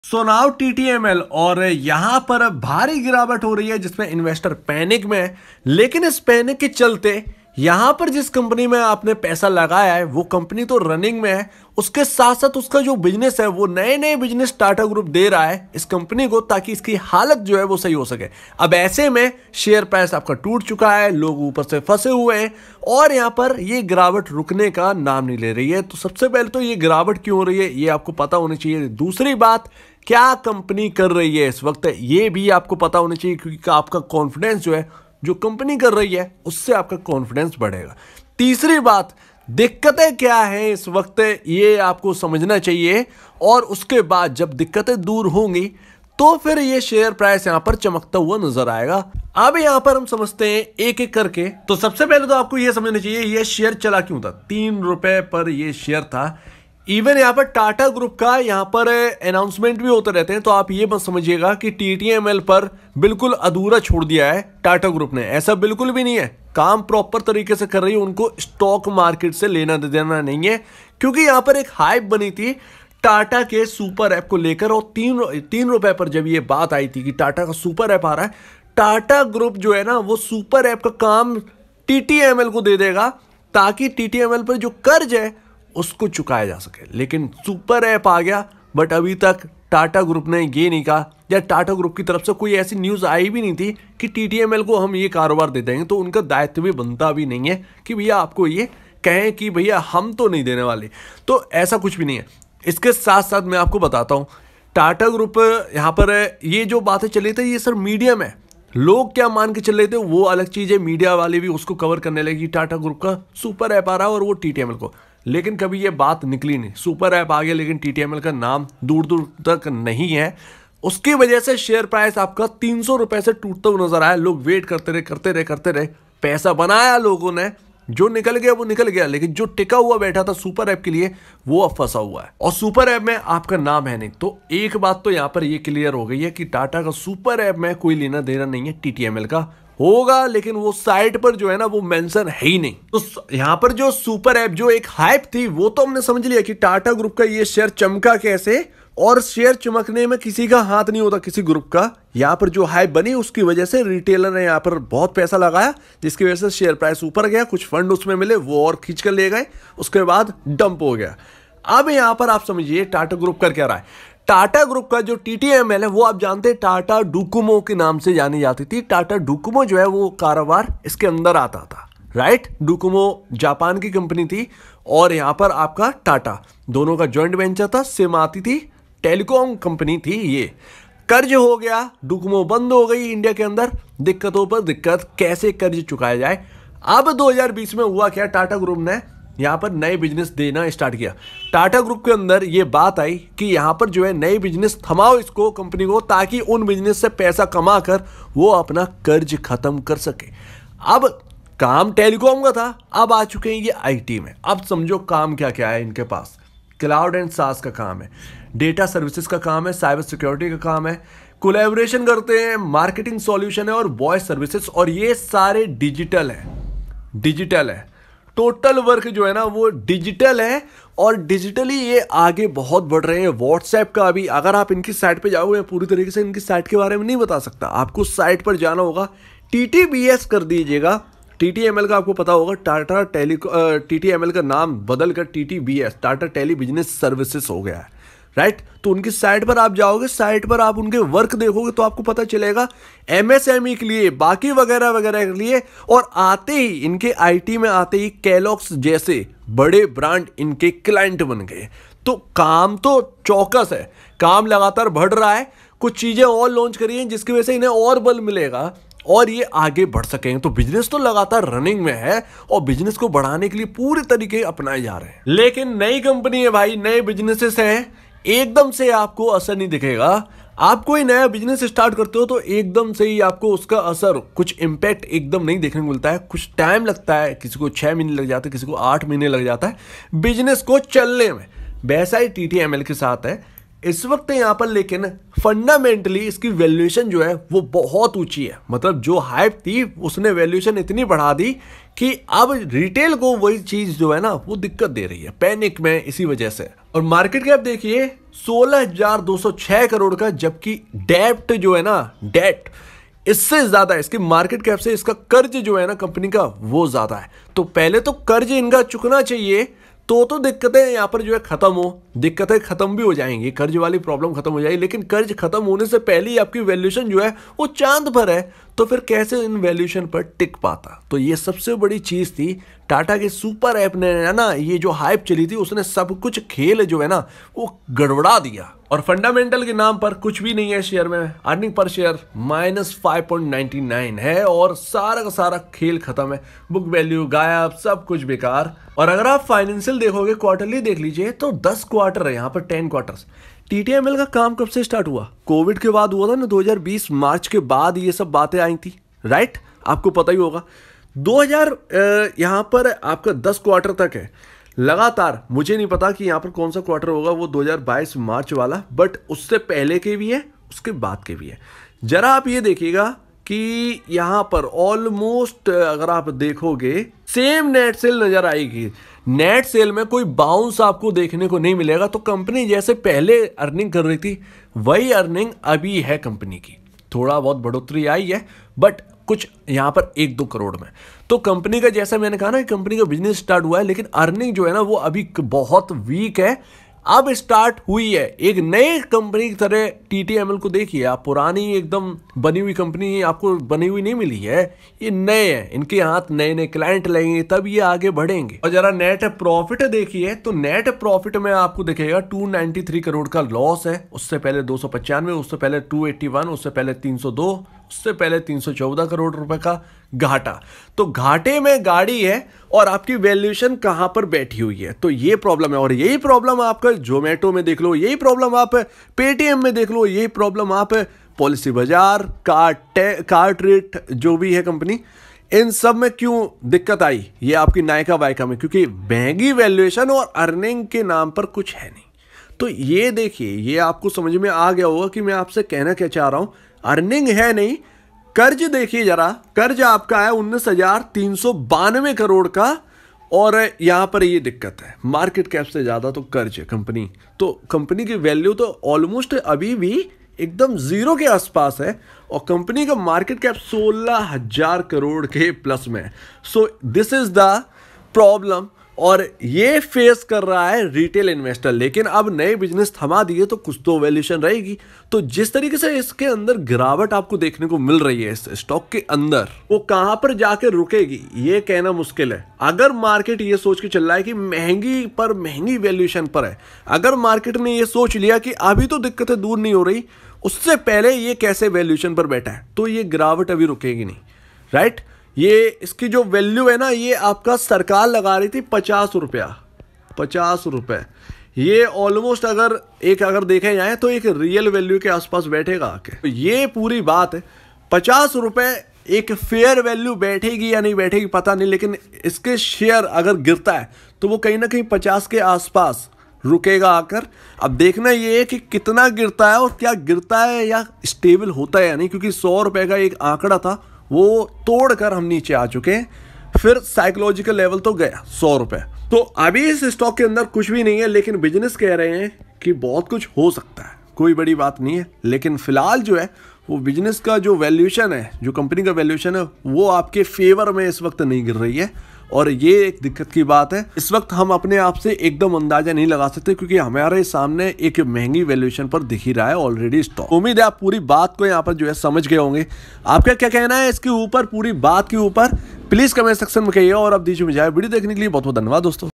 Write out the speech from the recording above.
So now TTML और यहां पर भारी गिरावट हो रही है जिसमें इन्वेस्टर पैनिक में है। लेकिन इस पैनिक के चलते यहां पर जिस कंपनी में आपने पैसा लगाया है वो कंपनी तो रनिंग में है, उसके साथ साथ उसका जो बिजनेस है वो नए नए बिजनेस टाटा ग्रुप दे रहा है इस कंपनी को ताकि इसकी हालत जो है वो सही हो सके। अब ऐसे में शेयर प्राइस आपका टूट चुका है, लोग ऊपर से फंसे हुए हैं और यहां पर ये गिरावट रुकने का नाम नहीं ले रही है। तो सबसे पहले तो ये गिरावट क्यों हो रही है ये आपको पता होनी चाहिए। दूसरी बात, क्या कंपनी कर रही है इस वक्त ये भी आपको पता होना चाहिए, क्योंकि आपका कॉन्फिडेंस जो है जो कंपनी कर रही है उससे आपका कॉन्फिडेंस बढ़ेगा। तीसरी बात, दिक्कतें क्या हैं इस वक्त ये आपको समझना चाहिए और उसके बाद जब दिक्कतें दूर होंगी तो फिर ये शेयर प्राइस यहां पर चमकता हुआ नजर आएगा। अब यहां पर हम समझते हैं एक एक करके। तो सबसे पहले तो आपको ये समझना चाहिए ये शेयर चला क्यों था। 3 रुपए पर ये शेयर था। इवन यहाँ पर टाटा ग्रुप का यहाँ पर अनाउंसमेंट भी होते रहते हैं, तो आप ये मत समझिएगा कि टीटीएमएल पर बिल्कुल अधूरा छोड़ दिया है टाटा ग्रुप ने, ऐसा बिल्कुल भी नहीं है। काम प्रॉपर तरीके से कर रही है, उनको स्टॉक मार्केट से लेना देना नहीं है, क्योंकि यहाँ पर एक हाइप बनी थी टाटा के सुपर ऐप को लेकर। और तीन रुपए पर जब ये बात आई थी कि टाटा का सुपर ऐप आ रहा है, टाटा ग्रुप जो है ना वो सुपर ऐप का काम टीटीएमएल को दे देगा ताकि टीटीएमएल पर जो कर्ज है उसको चुकाया जा सके। लेकिन सुपर ऐप आ गया, बट अभी तक टाटा ग्रुप ने ये नहीं कहा, या टाटा ग्रुप की तरफ से कोई ऐसी न्यूज़ आई भी नहीं थी कि टीटीएमएल को हम ये कारोबार दे देंगे। तो उनका दायित्व भी बनता भी नहीं है कि भैया आपको ये कहें कि भैया हम तो नहीं देने वाले। तो ऐसा कुछ भी नहीं है। इसके साथ साथ मैं आपको बताता हूँ, टाटा ग्रुप यहाँ पर ये जो बातें चली थी ये सर मीडियम है, लोग क्या मान के चल रहे थे वो अलग चीज़ है। मीडिया वाले भी उसको कवर करने लगे, टाटा ग्रुप का सुपर ऐप आ रहा है और वो टीटीएमएल को, लेकिन कभी ये बात निकली नहीं। सुपर ऐप आ गया लेकिन टीटीएमएल का नाम दूर दूर तक नहीं है। उसकी वजह से शेयर प्राइस आपका 300 रुपए से टूटता हुआ नजर आया। लोग वेट करते रहे, पैसा बनाया लोगों ने, जो निकल गया वो निकल गया, लेकिन जो टिका हुआ बैठा था सुपर ऐप के लिए वो अब फंसा हुआ है। और सुपर ऐप में आपका नाम है नहीं। तो एक बात तो यहाँ पर ये क्लियर हो गई है कि टाटा का सुपर ऐप में कोई लेना देना नहीं है, टीटीएमएल का होगा, लेकिन वो साइट पर जो है ना वो मेंशन है ही नहीं। तो यहां पर जो सुपर ऐप जो एक हाइप थी वो तो हमने समझ लिया कि टाटा ग्रुप का ये शेयर चमका कैसे, और शेयर चमकने में किसी का हाथ नहीं होता किसी ग्रुप का। यहां पर जो हाइप बनी उसकी वजह से रिटेलर ने यहां पर बहुत पैसा लगाया, जिसकी वजह से शेयर प्राइस ऊपर गया, कुछ फंड उसमें मिले वो और खींच कर ले गए, उसके बाद डंप हो गया। अब यहां पर आप समझिए टाटा ग्रुप कर क्या रहा है। टाटा ग्रुप का जो टीटीएमएल है वो आप जानते हैं टाटा डोकोमो के नाम से जानी जाती थी। टाटा डोकोमो जो है वो कारोबार इसके अंदर आता था, राइट। डोकोमो जापान की कंपनी थी और यहां पर आपका टाटा, दोनों का जॉइंट वेंचर था, सिम आती थी, टेलीकॉम कंपनी थी। ये कर्ज हो गया, डोकोमो बंद हो गई इंडिया के अंदर, दिक्कतों पर दिक्कत, कैसे कर्ज चुकाया जाए। अब 2020 में हुआ क्या, टाटा ग्रुप ने यहाँ पर नए बिजनेस देना स्टार्ट किया। टाटा ग्रुप के अंदर ये बात आई कि यहाँ पर जो है नए बिजनेस थमाओ इसको, कंपनी को, ताकि उन बिजनेस से पैसा कमा कर वो अपना कर्ज खत्म कर सके। अब काम टेलीकॉम का था, अब आ चुके हैं ये आईटी में। अब समझो काम क्या क्या है इनके पास। क्लाउड एंड सास का काम है, डेटा सर्विसेज का काम है, साइबर सिक्योरिटी का काम है, कोलैबोरेशन करते हैं, मार्केटिंग सॉल्यूशन है और वॉइस सर्विसेज, और ये सारे डिजिटल है। टोटल वर्क जो है ना वो डिजिटल है और डिजिटली ये आगे बहुत बढ़ रहे हैं। व्हाट्सएप का अभी अगर आप इनकी साइट पे जाओगे, मैं पूरी तरीके से इनकी साइट के बारे में नहीं बता सकता, आपको साइट पर जाना होगा, टीटीबीएस कर दीजिएगा। टीटीएमएल का आपको पता होगा, टीटीएमएल का नाम बदल कर टीटीबीएस, टाटा टेली बिजनेस सर्विसेज हो गया है, राइट। तो उनकी साइट पर आप जाओगे, साइट पर आप उनके वर्क देखोगे तो आपको पता चलेगा एमएसएमई के लिए, बाकी वगैरह वगैरह के लिए। और आते ही इनके आईटी में आते ही केलॉग्स जैसे बड़े ब्रांड इनके क्लाइंट बन गए। तो काम तो चौकस है, काम लगातार बढ़ रहा है, कुछ चीजें और लॉन्च करी हैं जिसकी वजह से इन्हें और बल मिलेगा और ये आगे बढ़ सकेंगे। तो बिजनेस तो लगातार रनिंग में है और बिजनेस को बढ़ाने के लिए पूरे तरीके अपनाए जा रहे हैं। लेकिन नई कंपनी है भाई, नए बिजनेसेस हैं, एकदम से आपको असर नहीं दिखेगा। आप कोई नया बिजनेस स्टार्ट करते हो तो एकदम से ही आपको उसका असर, कुछ इंपैक्ट एकदम नहीं देखने को मिलता है, कुछ टाइम लगता है। किसी को 6 महीने लग जाते हैं, किसी को 8 महीने लग जाता है बिजनेस को चलने में। वैसा ही टीटीएमएल के साथ है। इस वक्त यहाँ पर, लेकिन फंडामेंटली इसकी वैल्यूएशन जो है वो बहुत ऊंची है। मतलब जो हाइप थी उसने वैल्यूएशन इतनी बढ़ा दी कि अब रिटेल को वही चीज जो है ना वो दिक्कत दे रही है, पैनिक में इसी वजह से। और मार्केट कैप देखिए 16,206 करोड़ का, जबकि डेब्ट जो है ना, डेट इससे ज्यादा है, इसकी मार्केट कैप से इसका कर्ज जो है ना कंपनी का वो ज्यादा है। तो पहले तो कर्ज इनका चुकना चाहिए तो दिक्कतें यहाँ पर जो है खत्म हो, दिक्कतें खत्म भी हो जाएंगी, कर्ज वाली प्रॉब्लम खत्म हो जाएगी। लेकिन कर्ज खत्म होने से पहले ही आपकी वैल्यूएशन जो है वो चांद पर है, तो फिर कैसे इन वैल्यूएशन पर टिक पाता। तो ये सबसे बड़ी चीज थी टाटा के सुपर ऐप ने, है ना, ये जो हाइप चली थी उसने सब कुछ खेल जो है ना वो गड़बड़ा दिया। और फंडामेंटल के नाम पर कुछ भी नहीं है शेयर में, अर्निंग पर शेयर -5.99 है और सारा का सारा खेल खत्म है, बुक वैल्यू गायब, सब कुछ बेकार। और अगर आप फाइनेंशियल देखोगे, क्वार्टरली देख लीजिए तो 10 क्वार्टर है यहाँ पर, 10 क्वार्टर्स। टीटीएमएल का काम कब से स्टार्ट हुआ? कोविड के बाद हुआ था ना, 2020 मार्च के बाद ये सब बातें आई थी, राइट? आपको पता ही होगा। 2000 यहाँ पर आपका 10 क्वार्टर तक है लगातार। मुझे नहीं पता कि यहाँ पर कौन सा क्वार्टर होगा वो 2022 मार्च वाला, बट उससे पहले के भी है, उसके बाद के भी है। जरा आप ये देखिएगा कि यहाँ पर ऑलमोस्ट अगर आप देखोगे सेम नेट सेल नजर आएगी। नेट सेल में कोई बाउंस आपको देखने को नहीं मिलेगा। तो कंपनी जैसे पहले अर्निंग कर रही थी वही अर्निंग अभी है कंपनी की। थोड़ा बहुत बढ़ोतरी आई है बट कुछ यहाँ पर 1-2 करोड़ में। तो कंपनी का, जैसा मैंने कहा ना, कंपनी का बिजनेस स्टार्ट हुआ है, लेकिन अर्निंग जो है ना वो अभी बहुत वीक है। अब स्टार्ट हुई है एक नई कंपनी की तरह। टीटीएमएल को देखिए आप, पुरानी एकदम बनी हुई कंपनी आपको बनी हुई नहीं मिली है, ये नए हैं, इनके हाथ नए नए क्लाइंट लगेंगे तब ये आगे बढ़ेंगे। और जरा नेट प्रॉफिट देखिए तो नेट प्रॉफिट में आपको दिखेगा 293 करोड़ का लॉस है। उससे पहले 295, उससे पहले 281, उससे पहले 302, उससे पहले 314 करोड़ रुपए का घाटा। तो घाटे में गाड़ी है और आपकी वैल्यूएशन कहां पर बैठी हुई है, तो ये प्रॉब्लम है। और यही प्रॉब्लम आपका जोमेटो में देख लो, यही प्रॉब्लम आप पेटीएम में देख लो, यही प्रॉब्लम आप पॉलिसी बाजार, कार्टरेट जो भी है कंपनी, इन सब में क्यों दिक्कत आई, ये आपकी नायका वायका में, क्योंकि महंगी वैल्यूएशन और अर्निंग के नाम पर कुछ है नहीं। तो ये देखिए, ये आपको समझ में आ गया होगा कि मैं आपसे कहना क्या चाह रहा हूं। अर्निंग है नहीं, कर्ज देखिए जरा, कर्ज आपका है 19,392 करोड़ का, और यहां पर ये दिक्कत है, मार्केट कैप से ज्यादा तो कर्ज है कंपनी। तो कंपनी की वैल्यू तो ऑलमोस्ट अभी भी एकदम जीरो के आसपास है और कंपनी का मार्केट कैप 16,000 करोड़ के प्लस में है। So this is the problem और ये फेस कर रहा है रिटेल इन्वेस्टर। लेकिन अब नए बिजनेस थमा दिए तो कुछ तो वैल्यूएशन रहेगी। तो जिस तरीके से इसके अंदर गिरावट आपको देखने को मिल रही है इस स्टॉक के अंदर, वो कहां पर जाके रुकेगी ये कहना मुश्किल है। अगर मार्केट ये सोच के चल रहा है कि महंगी पर महंगी वैल्यूएशन पर है, अगर मार्केट ने ये सोच लिया कि अभी तो दिक्कतें दूर नहीं हो रही, उससे पहले ये कैसे वैल्यूएशन पर बैठा है, तो ये गिरावट अभी रुकेगी नहीं, राइट। ये इसकी जो वैल्यू है ना, ये आपका सरकार लगा रही थी 50 रुपया, 50 रुपए। ये ऑलमोस्ट अगर देखे जाए तो एक रियल वैल्यू के आसपास बैठेगा आके। तो ये पूरी बात है, 50 रुपए एक फेयर वैल्यू बैठेगी या नहीं बैठेगी पता नहीं, लेकिन इसके शेयर अगर गिरता है तो वो कहीं ना कहीं 50 के आसपास रुकेगा आकर। अब देखना ये है कि कितना गिरता है और क्या गिरता है या स्टेबल होता है या नहीं, क्योंकि 100 रुपए का एक आंकड़ा था वो तोड़कर हम नीचे आ चुके हैं। फिर साइकोलॉजिकल लेवल तो गया 100 रुपए। तो अभी इस स्टॉक के अंदर कुछ भी नहीं है, लेकिन बिजनेस कह रहे हैं कि बहुत कुछ हो सकता है, कोई बड़ी बात नहीं है। लेकिन फिलहाल जो है वो बिजनेस का जो वैल्यूएशन है, जो कंपनी का वैल्यूएशन है, वो आपके फेवर में इस वक्त नहीं गिर रही है और ये एक दिक्कत की बात है। इस वक्त हम अपने आप से एकदम अंदाजा नहीं लगा सकते क्योंकि हमारे सामने एक महंगी वैल्यूएशन पर दिख ही रहा है ऑलरेडी स्टॉक। उम्मीद है आप पूरी बात को यहाँ पर जो है समझ गए होंगे। आपका क्या कहना है इसके ऊपर, पूरी बात के ऊपर प्लीज कमेंट सेक्शन में कहिए। और अब दीजिए मुझे वीडियो देखने के लिए बहुत बहुत धन्यवाद दोस्तों।